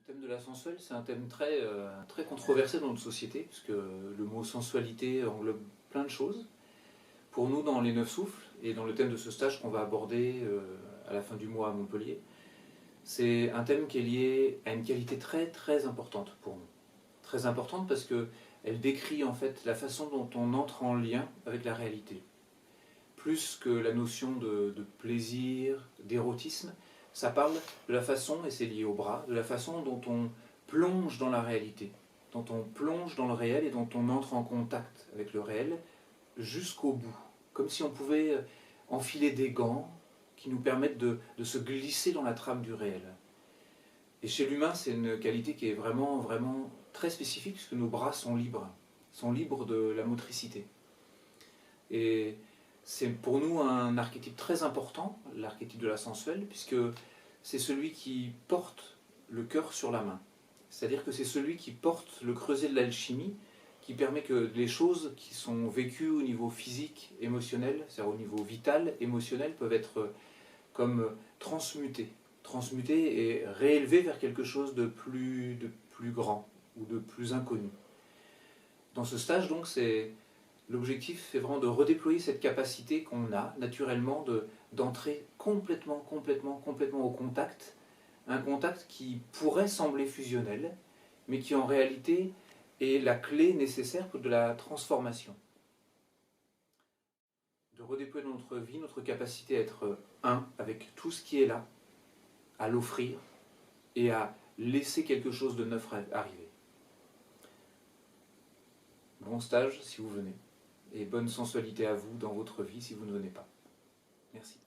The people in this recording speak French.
thème de la sensuelle, c'est un thème très controversé dans notre société, puisque le mot sensualité englobe plein de choses. Pour nous, dans les 9 souffles, et dans le thème de ce stage qu'on va aborder à la fin du mois à Montpellier, c'est un thème qui est lié à une qualité très importante pour nous. Très importante parce qu'elle décrit en fait la façon dont on entre en lien avec la réalité. Plus que la notion de plaisir, d'érotisme, ça parle de la façon, et c'est lié au bras, de la façon dont on plonge dans la réalité, dont on plonge dans le réel et dont on entre en contact avec le réel jusqu'au bout. Comme si on pouvait enfiler des gants qui nous permettent de se glisser dans la trame du réel. Et chez l'humain, c'est une qualité qui est vraiment très spécifique, puisque nos bras sont libres de la motricité. Et c'est pour nous un archétype très important, l'archétype de la sensuelle, puisque c'est celui qui porte le cœur sur la main. C'est-à-dire que c'est celui qui porte le creuset de l'alchimie, qui permet que les choses qui sont vécues au niveau physique, émotionnel, c'est-à-dire au niveau vital, émotionnel, peuvent être comme transmutées et réélevées vers quelque chose de plus grand ou de plus inconnu. Dans ce stage, donc, l'objectif est vraiment de redéployer cette capacité qu'on a naturellement d'entrer complètement au contact, un contact qui pourrait sembler fusionnel, mais qui en réalité est la clé nécessaire de la transformation. De redéployer dans notre vie notre capacité à être un avec tout ce qui est là, à l'offrir et à laisser quelque chose de neuf arriver. Bon stage si vous venez, et bonne sensualité à vous dans votre vie si vous ne venez pas. Merci.